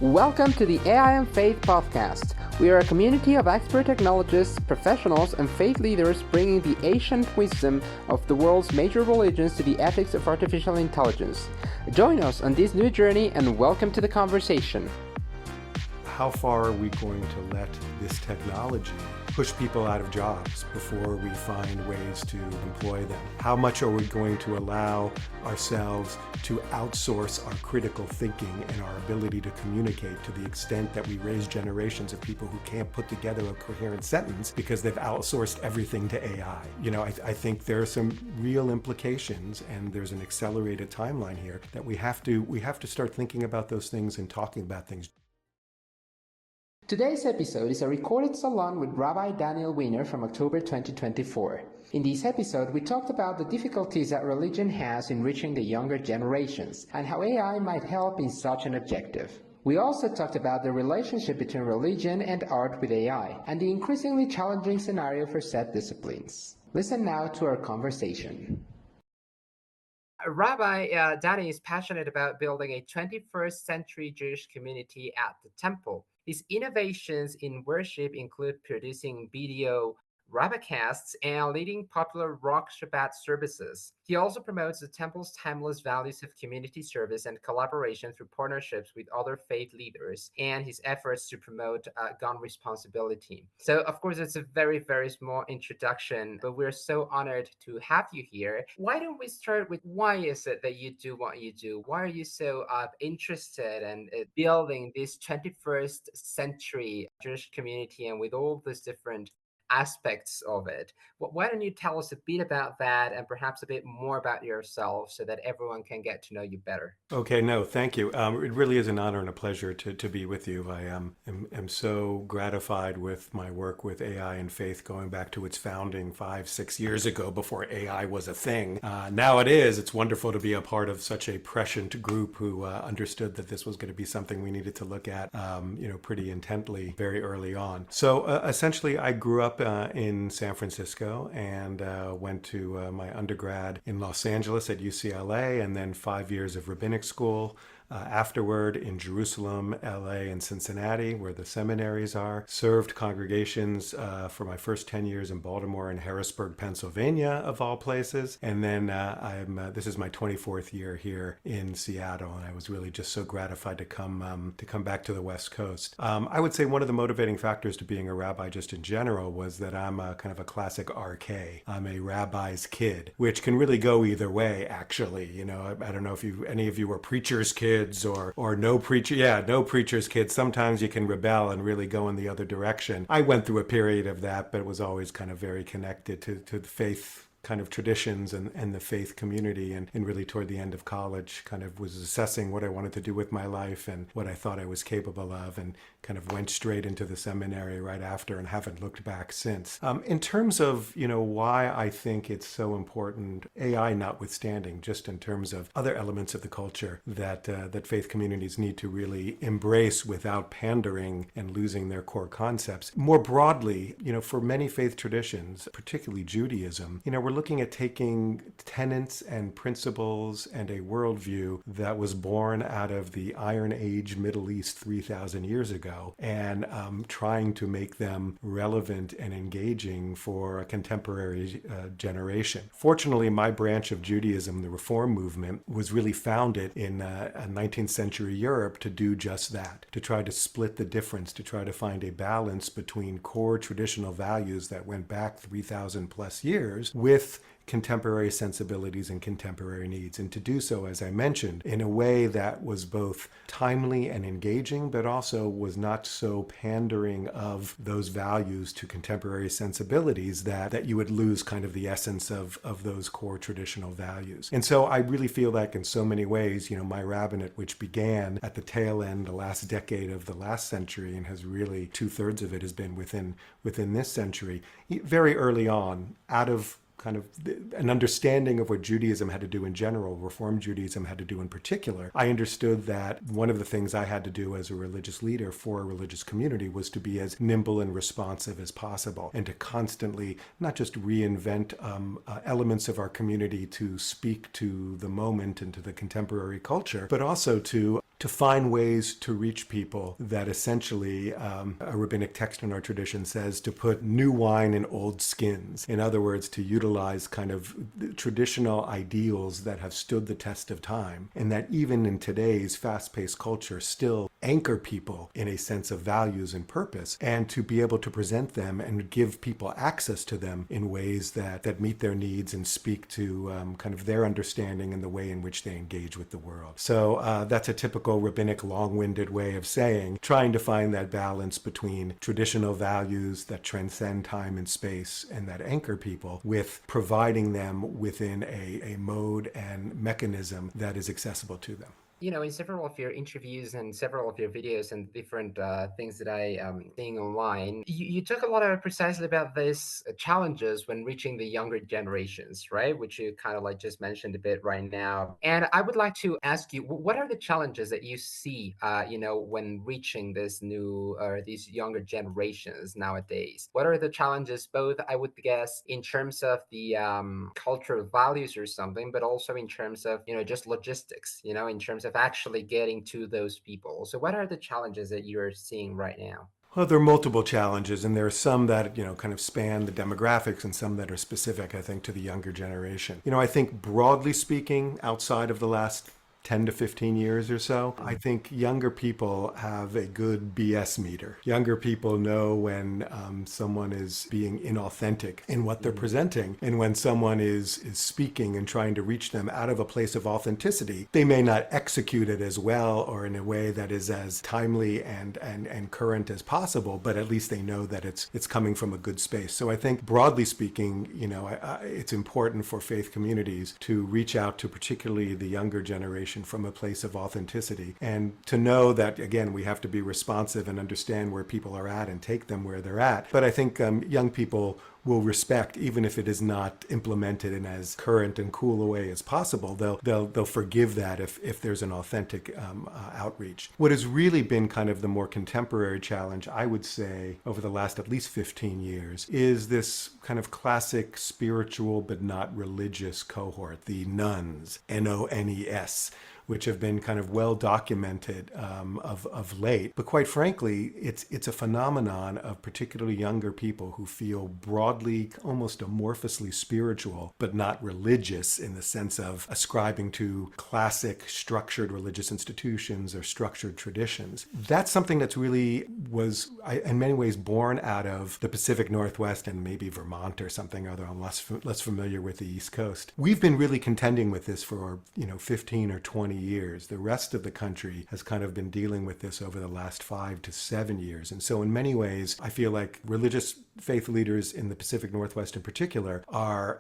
Welcome to the AI&Faith podcast. We are a community of expert technologists, professionals, and faith leaders bringing the ancient wisdom of the world's major religions to the ethics of artificial intelligence. Join us on this new journey and welcome to the conversation. How far are we going to let this technology push people out of jobs before we find ways to employ them? How much are we going to allow ourselves to outsource our critical thinking and our ability to communicate to the extent that we raise generations of people who can't put together a coherent sentence because they've outsourced everything to AI? I think there are some real implications, and there's an accelerated timeline here that we have to start thinking about those things and talking about things. Today's episode is a recorded salon with Rabbi Daniel Weiner from October 2024. In this episode, we talked about the difficulties that religion has in reaching the younger generations and how AI might help in such an objective. We also talked about the relationship between religion and art with AI and the increasingly challenging scenario for said disciplines. Listen now to our conversation. Rabbi Danny is passionate about building a 21st century Jewish community at the temple. His innovations in worship include producing video rabbicasts and leading popular rock Shabbat services. He also promotes the temple's timeless values of community service and collaboration through partnerships with other faith leaders and his efforts to promote gun responsibility. So, of course, it's a very, very small introduction, but we're so honored to have you here. Why don't we start with why is it that you do what you do? Why are you so interested in building this 21st century Jewish community and with all these different aspects of it? Why don't you tell us a bit about that and perhaps a bit more about yourself so that everyone can get to know you better? Okay, no, thank you. It really is an honor and a pleasure to be with you. I am so gratified with my work with AI&Faith going back to its founding 5-6 years ago before AI was a thing. Now it is. It's wonderful to be a part of such a prescient group who understood that this was going to be something we needed to look at pretty intently very early on. So essentially, I grew up in San Francisco and went to my undergrad in Los Angeles at UCLA, and then 5 years of rabbinic school. Afterward in Jerusalem, LA, and Cincinnati, where the seminaries are. Served congregations for my first 10 years in Baltimore and Harrisburg, Pennsylvania, of all places. And then this is my 24th year here in Seattle, and I was really just so gratified to come back to the West Coast. I would say one of the motivating factors to being a rabbi just in general was that I'm a kind of a classic RK. I'm a rabbi's kid, which can really go either way, actually. I don't know if any of you were preacher's kids or no preacher's kids. Sometimes you can rebel and really go in the other direction. I went through a period of that, but was always kind of very connected to the faith kind of traditions and the faith community, and really toward the end of college kind of was assessing what I wanted to do with my life and what I thought I was capable of, and kind of went straight into the seminary right after and haven't looked back since. In terms of why I think it's so important, AI notwithstanding, just in terms of other elements of the culture that faith communities need to really embrace without pandering and losing their core concepts. More broadly, for many faith traditions, particularly Judaism, we're looking at taking tenets and principles and a worldview that was born out of the Iron Age Middle East 3,000 years ago and trying to make them relevant and engaging for a contemporary generation. Fortunately, my branch of Judaism, the Reform movement, was really founded in 19th century Europe to do just that, to try to split the difference, to try to find a balance between core traditional values that went back 3,000 plus years with contemporary sensibilities and contemporary needs, and to do so, as I mentioned, in a way that was both timely and engaging, but also was not so pandering of those values to contemporary sensibilities that you would lose kind of the essence of those core traditional values. And so I really feel like in so many ways, my rabbinate, which began at the tail end, the last decade of the last century, and has really 2/3 of it has been within this century, very early on, out of kind of an understanding of what Judaism had to do in general, Reform Judaism had to do in particular, I understood that one of the things I had to do as a religious leader for a religious community was to be as nimble and responsive as possible, and to constantly not just reinvent elements of our community to speak to the moment and to the contemporary culture, but also to to find ways to reach people that essentially, a rabbinic text in our tradition says to put new wine in old skins. In other words, to utilize kind of traditional ideals that have stood the test of time, and that even in today's fast-paced culture still anchor people in a sense of values and purpose, and to be able to present them and give people access to them in ways that meet their needs and speak to kind of their understanding and the way in which they engage with the world. So that's a typical rabbinic long-winded way of saying, trying to find that balance between traditional values that transcend time and space and that anchor people with providing them within a mode and mechanism that is accessible to them. In several of your interviews and several of your videos and different things that I am seeing online, you talk a lot of precisely about these challenges when reaching the younger generations, right? Which you kind of like just mentioned a bit right now. And I would like to ask you, what are the challenges that you see, when reaching this new or these younger generations nowadays? What are the challenges, both, I would guess, in terms of the cultural values or something, but also in terms of, just logistics, in terms of actually getting to those people. So what are the challenges that you're seeing right now? Well, there are multiple challenges, and there are some that, kind of span the demographics and some that are specific, I think, to the younger generation. I think broadly speaking, outside of the last 10 to 15 years or so, I think younger people have a good BS meter. Younger people know when someone is being inauthentic in what they're presenting, and when someone is speaking and trying to reach them out of a place of authenticity. They may not execute it as well or in a way that is as timely and current as possible, but at least they know that it's coming from a good space. So I think broadly speaking, it's important for faith communities to reach out to particularly the younger generation from a place of authenticity, and to know that, again, we have to be responsive and understand where people are at and take them where they're at. But I think young people will respect, even if it is not implemented in as current and cool a way as possible. They'll forgive that if there's an authentic outreach. What has really been kind of the more contemporary challenge, I would say, over the last at least 15 years, is this kind of classic spiritual but not religious cohort, the nuns, Nones, which have been kind of well documented of late. But quite frankly, it's a phenomenon of particularly younger people who feel broadly, almost amorphously spiritual, but not religious in the sense of ascribing to classic structured religious institutions or structured traditions. That's something that's really was, in many ways, born out of the Pacific Northwest and maybe Vermont or something, although I'm less familiar with the East Coast. We've been really contending with this for 15 or 20 years. The rest of the country has kind of been dealing with this over the last 5 to 7 years. And so in many ways, I feel like religious faith leaders in the Pacific Northwest in particular are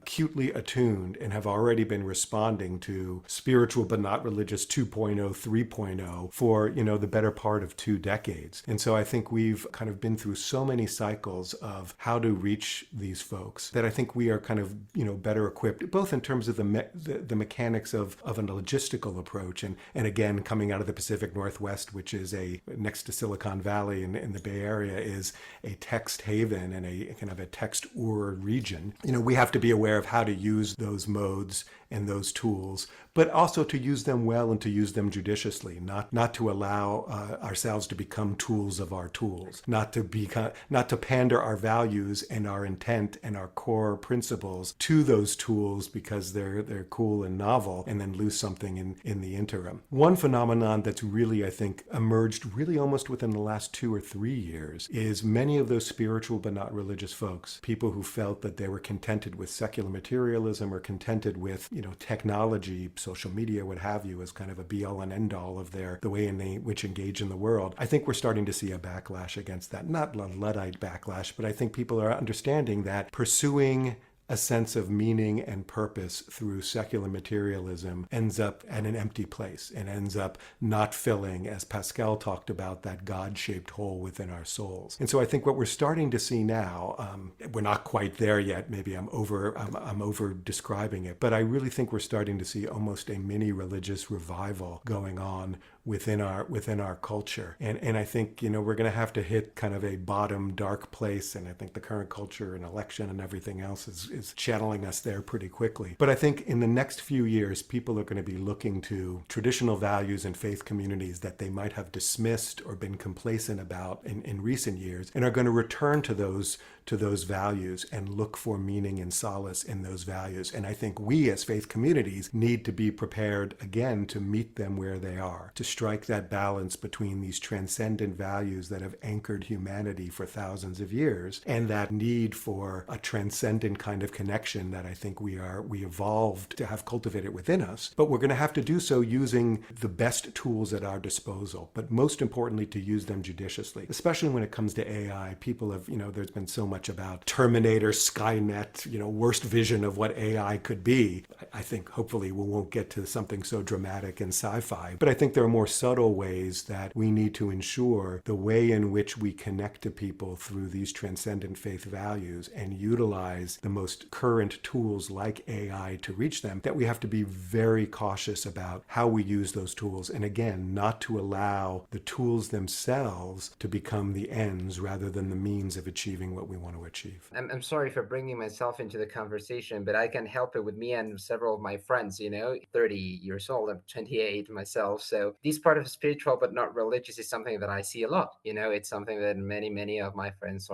acutely attuned and have already been responding to spiritual but not religious 2.0, 3.0 for, the better part of 2 decades. And so I think we've kind of been through so many cycles of how to reach these folks that I think we are kind of, better equipped, both in terms of the mechanics of a logistical approach. And again, coming out of the Pacific Northwest, which is next to Silicon Valley in the Bay Area, is a text haven and a kind of a text ur region. We have to be aware of how to use those modes and those tools, but also to use them well and to use them judiciously, not to allow ourselves to become tools of our tools, not to pander our values and our intent and our core principles to those tools because they're cool and novel, and then lose something in the interim. One phenomenon that's really, I think, emerged really almost within the last 2 or 3 years is many of those spiritual but not religious folks, people who felt that they were contented with secular materialism or contented with technology, social media, what have you, as kind of a be-all and end-all of the way in which engage in the world. I think we're starting to see a backlash against that. Not a Luddite backlash, but I think people are understanding that pursuing a sense of meaning and purpose through secular materialism ends up at an empty place and ends up not filling, as Pascal talked about, that God-shaped hole within our souls. And so I think what we're starting to see now, we're not quite there yet, maybe I'm over describing it, but I really think we're starting to see almost a mini religious revival going on within our culture. And I think, we're going to have to hit kind of a bottom dark place. And I think the current culture and election and everything else is channeling us there pretty quickly. But I think in the next few years, people are going to be looking to traditional values and faith communities that they might have dismissed or been complacent about in recent years, and are going to return to those values and look for meaning and solace in those values. And I think we as faith communities need to be prepared again to meet them where they are, to strike that balance between these transcendent values that have anchored humanity for thousands of years and that need for a transcendent kind of connection that I think we evolved to have cultivated within us. But we're going to have to do so using the best tools at our disposal, but most importantly to use them judiciously, especially when it comes to AI. People have, there's been so much about Terminator, Skynet, worst vision of what AI could be. I think hopefully we won't get to something so dramatic and sci-fi, but I think there are more subtle ways that we need to ensure the way in which we connect to people through these transcendent faith values and utilize the most current tools like AI to reach them, that we have to be very cautious about how we use those tools. And again, not to allow the tools themselves to become the ends rather than the means of achieving what we want to achieve. I'm sorry for bringing myself into the conversation, but I can help it with me and several of my friends, 30 years old, I'm 28 myself. So this part of spiritual but not religious is something that I see a lot. It's something that many of my friends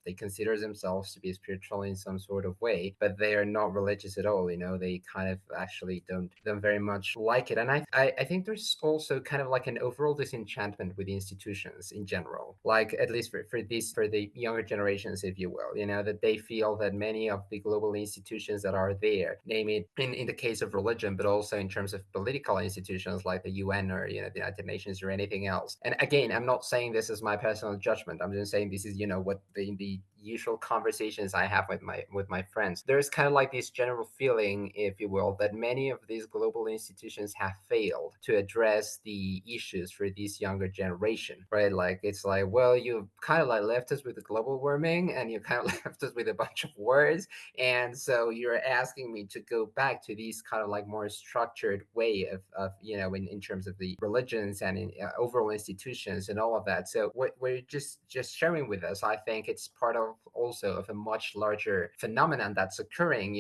they consider themselves to be spiritual in some sort of way, but they are not religious at all. They kind of actually don't very much like it. And I think there's also kind of like an overall disenchantment with institutions in general, like at least for the younger generations, if you will, that they feel that many of the global institutions that are there, name it in the case of religion, but also in terms of political institutions like the UN or, the United Nations or anything else. And again, I'm not saying this as my personal judgment. I'm just saying this is, what the usual conversations I have with my friends. There's kind of like this general feeling, if you will, that many of these global institutions have failed to address the issues for this younger generation, right? Like it's like, well, you kind of like left us with the global warming and you kind of left us with a bunch of words. And so you're asking me to go back to these kind of like more structured way of in terms of the religions and in overall institutions and all of that. So what we're just sharing with us, I think it's part of also of a much larger phenomenon that's occurring,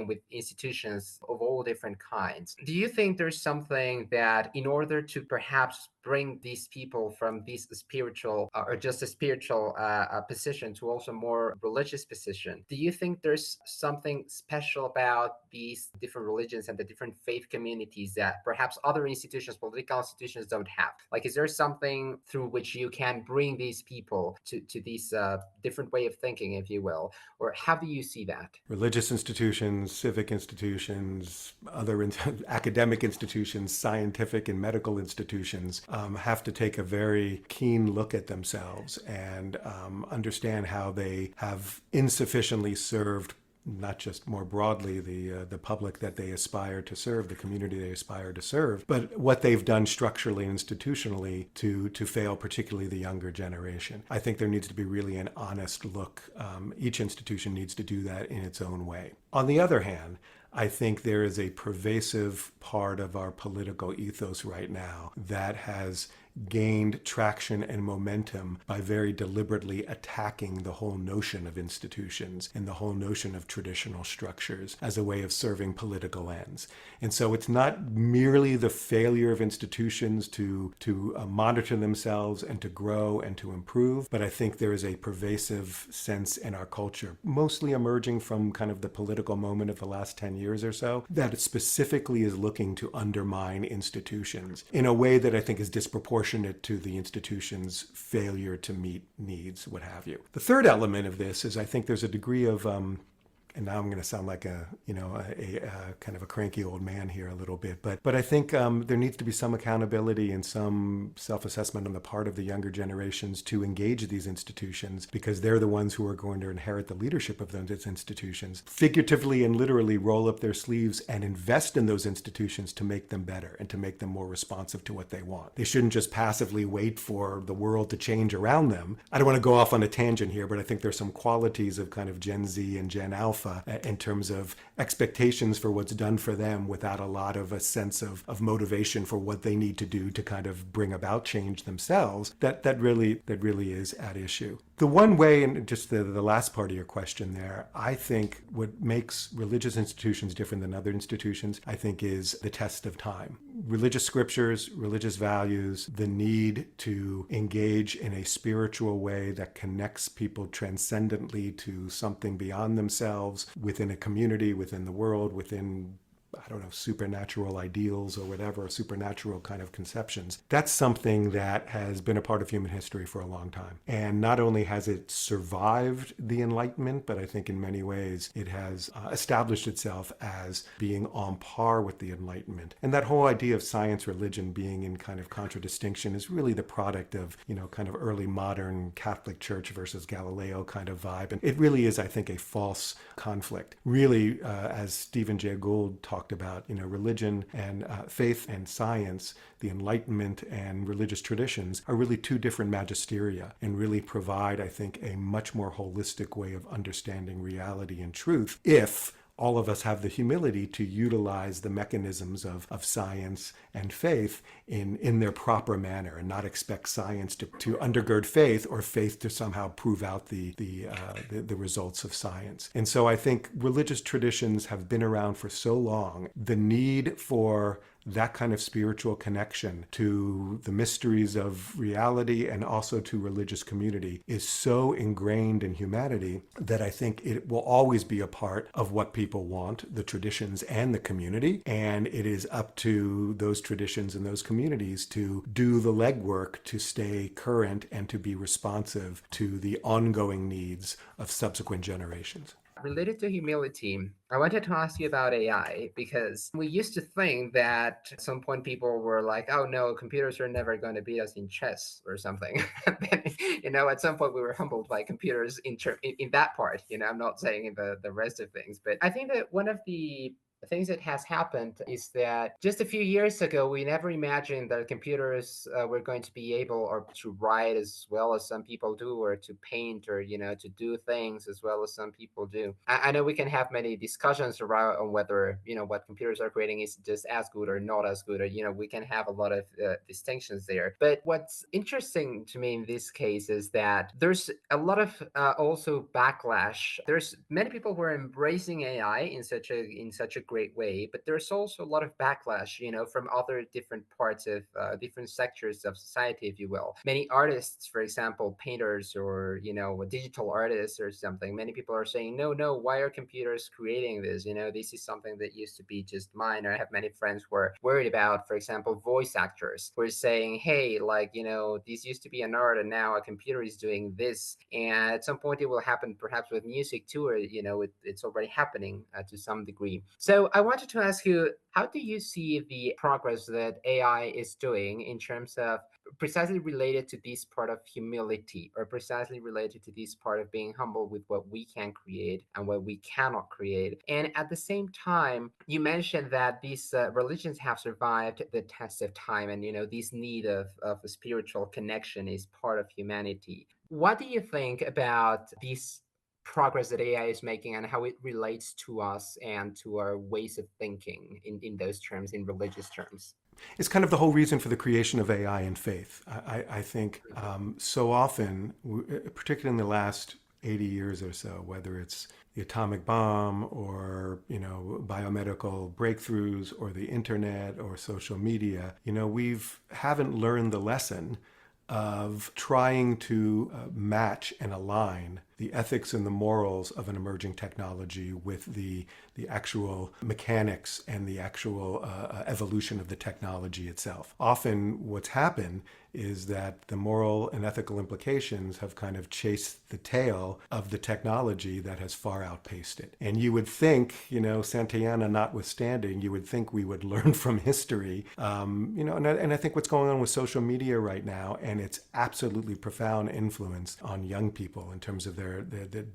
with institutions of all different kinds. Do you think there's something that in order to perhaps bring these people from this spiritual or just a spiritual position to also more religious position, do you think there's something special about these different religions and the different faith communities that perhaps other institutions, political institutions don't have? Like, is there something through which you can bring these people to these different way of thinking, if you will? Or how do you see that? Religious institutions, civic institutions, other academic institutions, scientific and medical institutions have to take a very keen look at themselves and understand how they have insufficiently served not just more broadly the public that they aspire to serve, the community they aspire to serve, but what they've done structurally and institutionally to fail, particularly the younger generation. I think there needs to be really an honest look. Each institution needs to do that in its own way. On the other hand, I think there is a pervasive part of our political ethos right now that has gained traction and momentum by very deliberately attacking the whole notion of institutions and the whole notion of traditional structures as a way of serving political ends. And so it's not merely the failure of institutions to monitor themselves and to grow and to improve, but I think there is a pervasive sense in our culture, mostly emerging from kind of the political moment of the last 10 years or so, that it specifically is looking to undermine institutions in a way that I think is disproportionate to the institution's failure to meet needs, what have you. The third element of this is I think there's a degree of and now I'm going to sound like a kind of a cranky old man here a little bit, but I think there needs to be some accountability and some self-assessment on the part of the younger generations to engage these institutions, because they're the ones who are going to inherit the leadership of those institutions, figuratively and literally roll up their sleeves and invest in those institutions to make them better and to make them more responsive to what they want. They shouldn't just passively wait for the world to change around them. I don't want to go off on a tangent here, but I think there's some qualities of kind of Gen Z and Gen Alpha alpha in terms of expectations for what's done for them without a lot of a sense of motivation for what they need to do to kind of bring about change themselves, that really is at issue. The one way, and just the last part of your question there, I think what makes religious institutions different than other institutions, I think, is the test of time. Religious scriptures, religious values, the need to engage in a spiritual way that connects people transcendently to something beyond themselves, within a community, within the world, within, I don't know, supernatural ideals or whatever, supernatural kind of conceptions. That's something that has been a part of human history for a long time. And not only has it survived the Enlightenment, but I think in many ways it has established itself as being on par with the Enlightenment. And that whole idea of science religion being in kind of contradistinction is really the product of, kind of early modern Catholic Church versus Galileo kind of vibe. And it really is, I think, a false conflict. Really, as Stephen Jay Gould talked about, religion and faith and science, the Enlightenment and religious traditions are really two different magisteria and really provide, I think, a much more holistic way of understanding reality and truth if all of us have the humility to utilize the mechanisms of science and faith in their proper manner and not expect science to undergird faith or faith to somehow prove out the results of science. And so I think religious traditions have been around for so long. The need for that kind of spiritual connection to the mysteries of reality and also to religious community is so ingrained in humanity that I think it will always be a part of what people want, the traditions and the community. And it is up to those traditions and those communities to do the legwork to stay current and to be responsive to the ongoing needs of subsequent generations. Related to humility, I wanted to ask you about AI because we used to think that at some point people were like, oh no, computers are never going to beat us in chess or something. At some point we were humbled by computers in that part. I'm not saying in the rest of things, but I think that one of the things that has happened is that just a few years ago, we never imagined that computers were going to be able or to write as well as some people do, or to paint, or, to do things as well as some people do. I know we can have many discussions around on whether, what computers are creating is just as good or not as good, or, we can have a lot of distinctions there. But what's interesting to me in this case is that there's a lot of also backlash. There's many people who are embracing AI in such a great way, but there's also a lot of backlash, from other different parts of different sectors of society, if you will. Many artists, for example, painters or, digital artists or something, many people are saying, no, why are computers creating this? This is something that used to be just mine. Or I have many friends who are worried about, for example, voice actors who are saying, hey, this used to be an art and now a computer is doing this. And at some point it will happen perhaps with music too, or, it's already happening to some degree. So I wanted to ask you, how do you see the progress that AI is doing in terms of precisely related to this part of humility, or precisely related to this part of being humble with what we can create and what we cannot create? And at the same time, you mentioned that these religions have survived the test of time, and this need of a spiritual connection is part of humanity. What do you think about these progress that AI is making and how it relates to us and to our ways of thinking in those terms, in religious terms? It's kind of the whole reason for the creation of AI&Faith. I think so often, particularly in the last 80 years or so, whether it's the atomic bomb or, biomedical breakthroughs or the internet or social media, haven't learned the lesson of trying to match and align the ethics and the morals of an emerging technology with the actual mechanics and the actual evolution of the technology itself. Often what's happened is that the moral and ethical implications have kind of chased the tail of the technology that has far outpaced it. And you would think, Santayana notwithstanding, you would think we would learn from history, and I think what's going on with social media right now and its absolutely profound influence on young people in terms of the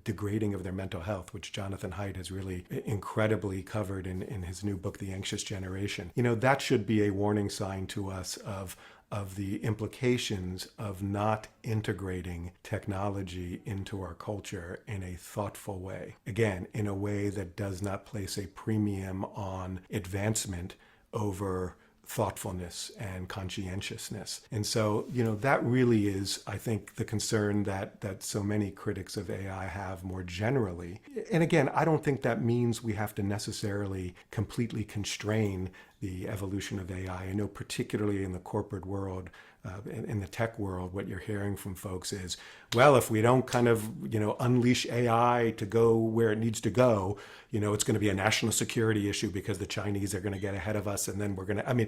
degrading of their mental health, which Jonathan Haidt has really incredibly covered in his new book, The Anxious Generation. That should be a warning sign to us of of the implications of not integrating technology into our culture in a thoughtful way. Again, in a way that does not place a premium on advancement over thoughtfulness and conscientiousness. And so, that really is, I think, the concern that so many critics of AI have more generally. And again, I don't think that means we have to necessarily completely constrain the evolution of AI. I know particularly in the corporate world, in the tech world, what you're hearing from folks is, well, if we don't kind of, unleash AI to go where it needs to go, it's going to be a national security issue because the Chinese are going to get ahead of us. And then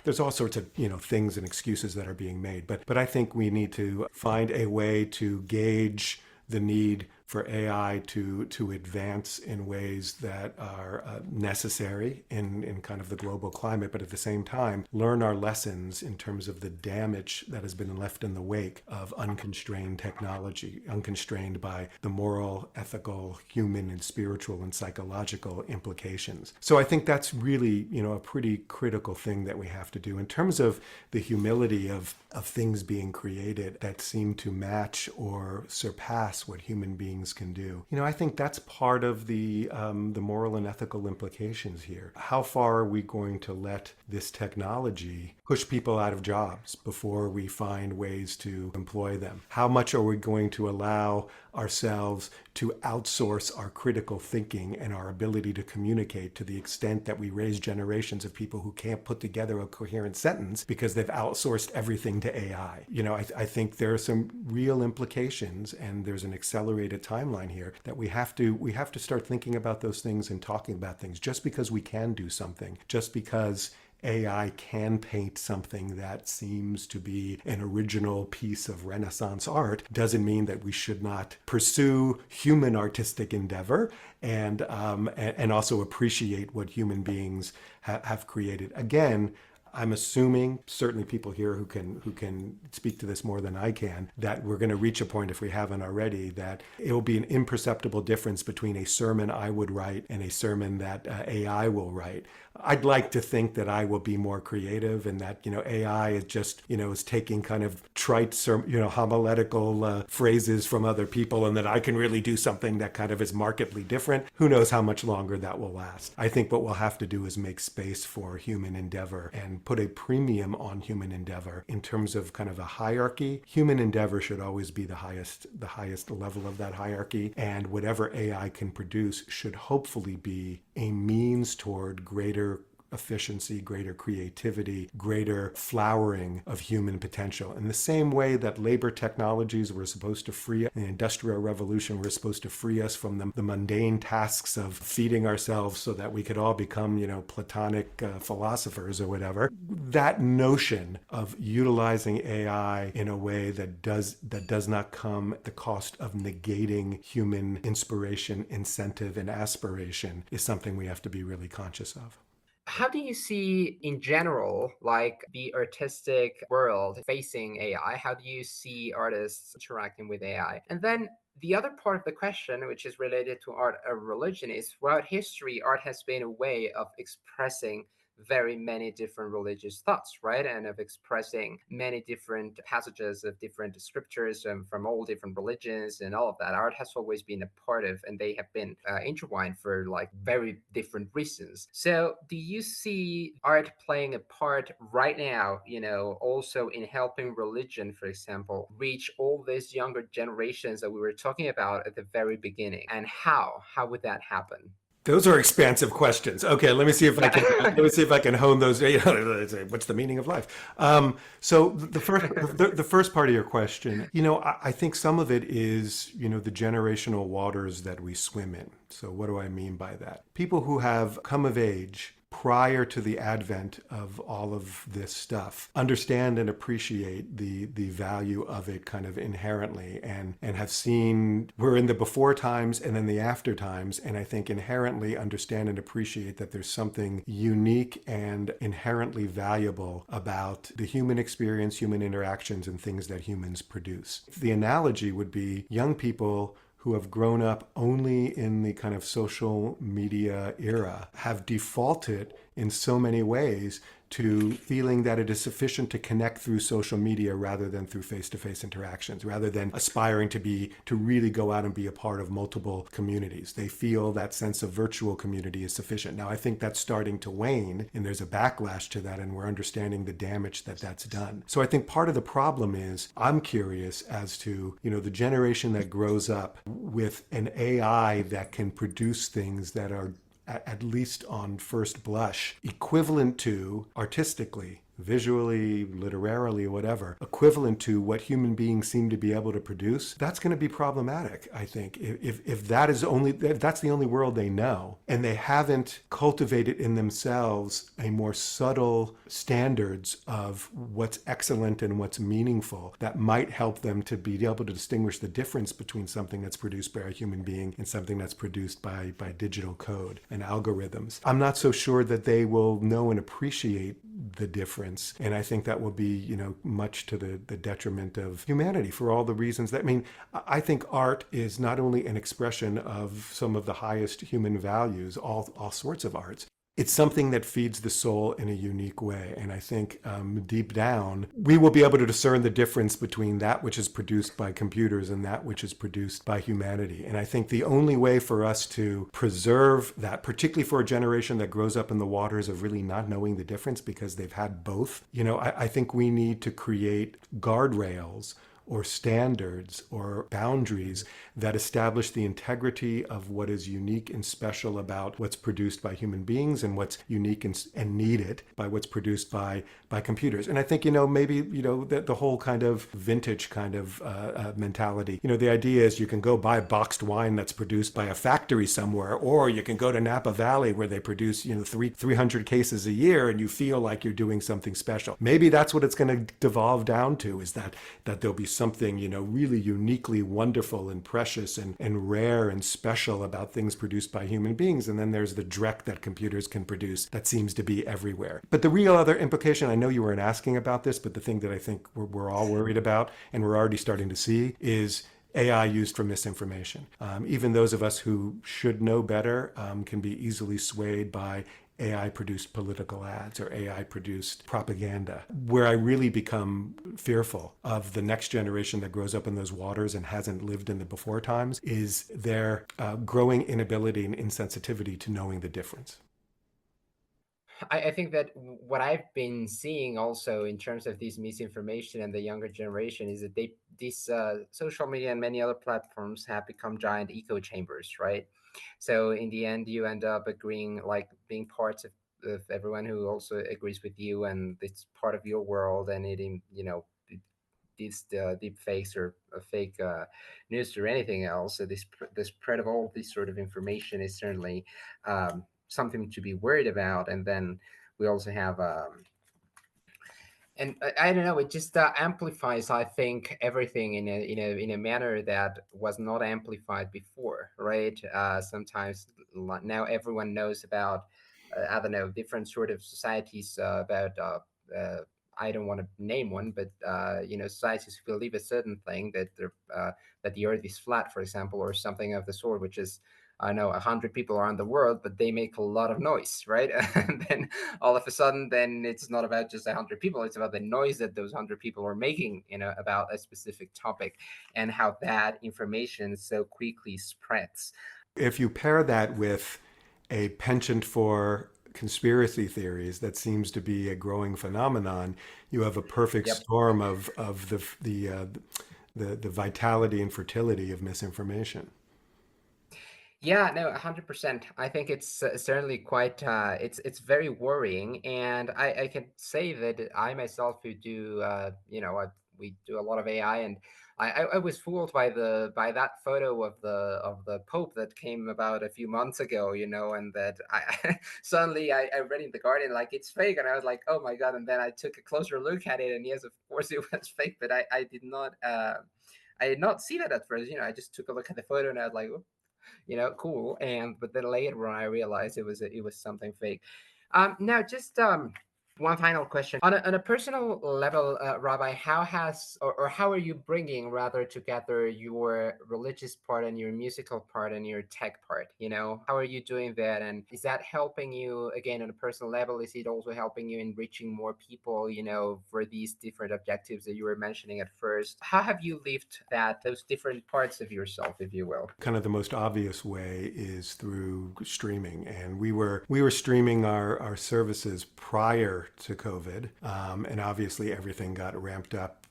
there's all sorts of, things and excuses that are being made. But I think we need to find a way to gauge the need for AI to advance in ways that are necessary in kind of the global climate, but at the same time, learn our lessons in terms of the damage that has been left in the wake of unconstrained technology, unconstrained by the moral, ethical, human, and spiritual and psychological implications. So I think that's really, a pretty critical thing that we have to do in terms of the humility of things being created that seem to match or surpass what human beings can do. I think that's part of the moral and ethical implications here. How far are we going to let this technology push people out of jobs before we find ways to employ them? How much are we going to allow ourselves to outsource our critical thinking and our ability to communicate to the extent that we raise generations of people who can't put together a coherent sentence because they've outsourced everything to AI? I think there are some real implications, and there's an accelerated timeline here that we have to start thinking about those things and talking about things. Just because we can do something, just because AI can paint something that seems to be an original piece of Renaissance art, doesn't mean that we should not pursue human artistic endeavor and also appreciate what human beings have created. Again, I'm assuming, certainly people here who can speak to this more than I can, that we're going to reach a point, if we haven't already, that it will be an imperceptible difference between a sermon I would write and a sermon that AI will write. I'd like to think that I will be more creative, and that AI is just is taking kind of trite homiletical phrases from other people, and that I can really do something that kind of is markedly different. Who knows how much longer that will last? I think what we'll have to do is make space for human endeavor and put a premium on human endeavor in terms of kind of a hierarchy. Human endeavor should always be the highest level of that hierarchy, and whatever AI can produce should hopefully be a means toward greater efficiency, greater creativity, greater flowering of human potential. In the same way that labor technologies were supposed to free us, the Industrial Revolution were supposed to free us from the mundane tasks of feeding ourselves so that we could all become, Platonic philosophers or whatever. That notion of utilizing AI in a way that does not come at the cost of negating human inspiration, incentive, and aspiration is something we have to be really conscious of. How do you see in general, like the artistic world facing AI? How do you see artists interacting with AI? And then the other part of the question, which is related to art and religion, is throughout history, art has been a way of expressing very many different religious thoughts, right? And of expressing many different passages of different scriptures from all different religions and all of that. Art has always been a part of, and they have been intertwined for like very different reasons. So do you see art playing a part right now, also in helping religion, for example, reach all these younger generations that we were talking about at the very beginning? And how would that happen? Those are expansive questions. Okay, let me see if I can hone those. What's the meaning of life? So the first part of your question, I think some of it is the generational waters that we swim in. So what do I mean by that? People who have come of age prior to the advent of all of this stuff understand and appreciate the value of it kind of inherently, and have seen, we're in the before times and then the after times, and I think inherently understand and appreciate that there's something unique and inherently valuable about the human experience, human interactions, and things that humans produce. The analogy would be young people who have grown up only in the kind of social media era have defaulted in so many ways to feeling that it is sufficient to connect through social media rather than through face-to-face interactions, rather than aspiring to really go out and be a part of multiple communities. They feel that sense of virtual community is sufficient. Now, I think that's starting to wane, and there's a backlash to that, and we're understanding the damage that that's done. So I think part of the problem is I'm curious as to, the generation that grows up with an AI that can produce things that are at least on first blush, equivalent to, artistically, visually, literarily, whatever, equivalent to what human beings seem to be able to produce, that's going to be problematic, I think. If that's the only world they know, and they haven't cultivated in themselves a more subtle standards of what's excellent and what's meaningful that might help them to be able to distinguish the difference between something that's produced by a human being and something that's produced by digital code and algorithms. I'm not so sure that they will know and appreciate the difference. And I think that will be, much to the detriment of humanity for all the reasons that, I think art is not only an expression of some of the highest human values, all sorts of arts. It's something that feeds the soul in a unique way. And I think deep down, we will be able to discern the difference between that which is produced by computers and that which is produced by humanity. And I think the only way for us to preserve that, particularly for a generation that grows up in the waters of really not knowing the difference because they've had both, I think we need to create guardrails or standards or boundaries that establish the integrity of what is unique and special about what's produced by human beings and what's unique and needed by what's produced by computers. And I think, maybe, the whole kind of vintage kind of mentality, the idea is you can go buy boxed wine that's produced by a factory somewhere, or you can go to Napa Valley where they produce, 300 cases a year and you feel like you're doing something special. Maybe that's what it's going to devolve down to, is that there'll be something, really uniquely wonderful and precious and rare and special about things produced by human beings. And then there's the dreck that computers can produce that seems to be everywhere. But the real other implication, I know you weren't asking about this, but the thing that I think we're all worried about and we're already starting to see is AI used for misinformation. Even those of us who should know better can be easily swayed by AI-produced political ads or AI-produced propaganda. Where I really become fearful of the next generation that grows up in those waters and hasn't lived in the before times is their growing inability and insensitivity to knowing the difference. I think that what I've been seeing also in terms of this misinformation and the younger generation is that these social media and many other platforms have become giant echo chambers, right? So in the end, you end up agreeing, like being parts of everyone who also agrees with you, and it's part of your world, and these deep fakes or fake news or anything else. So the spread of all this sort of information is certainly something to be worried about. And then we also have and I don't know, it just amplifies, I think, everything in a manner that was not amplified before, right? Sometimes now everyone knows about I don't know, different sort of societies about I don't want to name one, but societies who believe a certain thing, that the Earth is flat, for example, or something of the sort, which is, I know, 100 people around the world, but they make a lot of noise, right? And then all of a sudden, then it's not about just 100 people; it's about the noise that those 100 people are making, about a specific topic, and how that information so quickly spreads. If you pair that with a penchant for conspiracy theories that seems to be a growing phenomenon, you have a perfect Yep. storm of the vitality and fertility of misinformation. Yeah, no, 100%. I think it's certainly quite it's very worrying, and I can say that I myself who do we do a lot of AI, and I was fooled by that photo of the Pope that came about a few months ago, and that I suddenly I read in the Guardian like it's fake, and I was like, oh my God. And then I took a closer look at it, and yes, of course it was fake, but I did not I did not see that at first. I just took a look at the photo and I was like, cool. And but then later on, I realized it was something fake. Now, just One final question. On a personal level, Rabbi, how are you bringing rather together your religious part and your musical part and your tech part? How are you doing that? And is that helping you, again, on a personal level? Is it also helping you in reaching more people, for these different objectives that you were mentioning at first? How have you lived those different parts of yourself, if you will? Kind of the most obvious way is through streaming, and we were streaming our services prior to COVID, and obviously everything got ramped up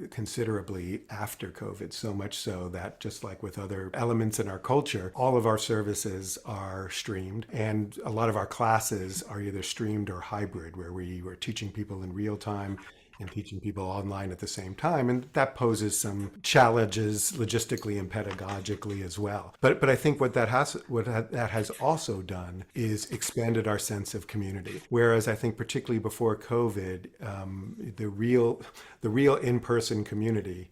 considerably after COVID, so much so that just like with other elements in our culture, all of our services are streamed, and a lot of our classes are either streamed or hybrid, where we were teaching people in real time and teaching people online at the same time. And that poses some challenges logistically and pedagogically as well. But I think what that has also done is expanded our sense of community. Whereas I think particularly before COVID, the real in-person community,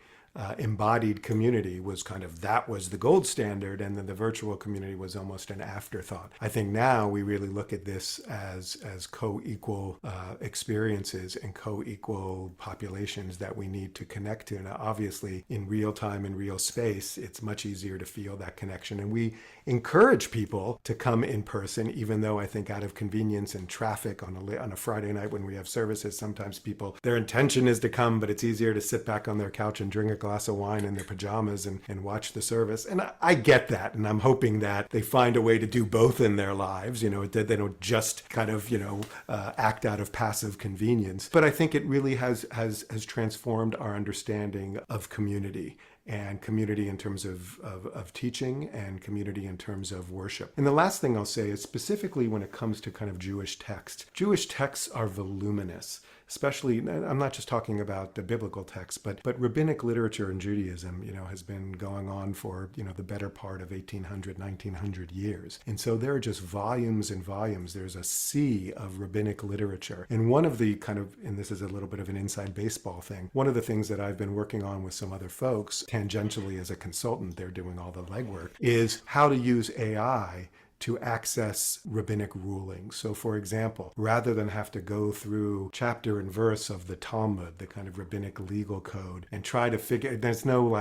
embodied community was that was the gold standard, and then the virtual community was almost an afterthought. I think now we really look at this as co-equal experiences and co-equal populations that we need to connect to. Now, obviously, in real time, in real space, it's much easier to feel that connection, and we encourage people to come in person, even though I think out of convenience and traffic on a Friday night when we have services, sometimes their intention is to come, but it's easier to sit back on their couch and drink a glass of wine in their pajamas and watch the service. And I get that, and I'm hoping that they find a way to do both in their lives, that they don't just act out of passive convenience. But I think it really has transformed our understanding of community, and community in terms of teaching, and community in terms of worship. And the last thing I'll say is specifically when it comes to kind of Jewish texts. Jewish texts are voluminous, especially, I'm not just talking about the biblical texts, but rabbinic literature in Judaism, has been going on for, the better part of 1800, 1900 years. And so there are just volumes and volumes. There's a sea of rabbinic literature. And one of the and this is a little bit of an inside baseball thing, one of the things that I've been working on with some other folks, tangentially as a consultant, they're doing all the legwork, is how to use AI to access rabbinic rulings. So for example, rather than have to go through chapter and verse of the Talmud, the kind of rabbinic legal code, and try to figure, there's no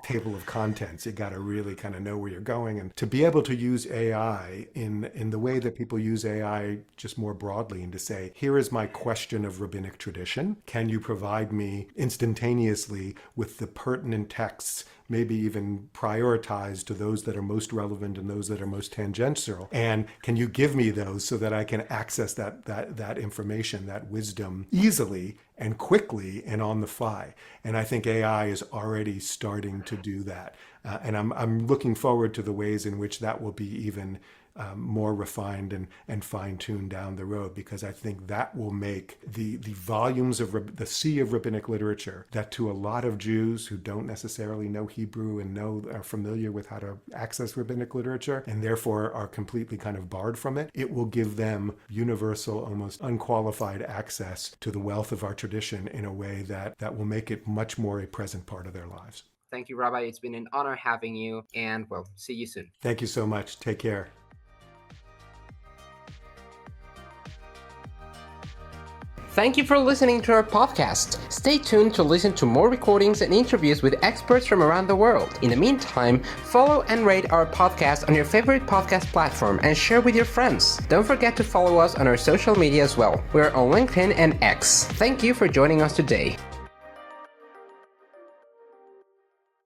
table of contents. You got to really kind of know where you're going. And to be able to use AI in the way that people use AI just more broadly, and to say, here is my question of rabbinic tradition. Can you provide me instantaneously with the pertinent texts, maybe even prioritized to those that are most relevant and those that are most tangential? And can you give me those so that I can access that information, that wisdom easily and quickly and on the fly? And I think AI is already starting to do that. And I'm looking forward to the ways in which that will be even more refined and fine-tuned down the road, because I think that will make the volumes of the sea of rabbinic literature that to a lot of Jews who don't necessarily know Hebrew and are familiar with how to access rabbinic literature and therefore are completely kind of barred from it, it will give them universal, almost unqualified access to the wealth of our tradition in a way that will make it much more a present part of their lives. Thank you, Rabbi. It's been an honor having you, and see you soon. Thank you so much. Take care. Thank you for listening to our podcast. Stay tuned to listen to more recordings and interviews with experts from around the world. In the meantime, follow and rate our podcast on your favorite podcast platform and share with your friends. Don't forget to follow us on our social media as well. We're on LinkedIn and X. Thank you for joining us today.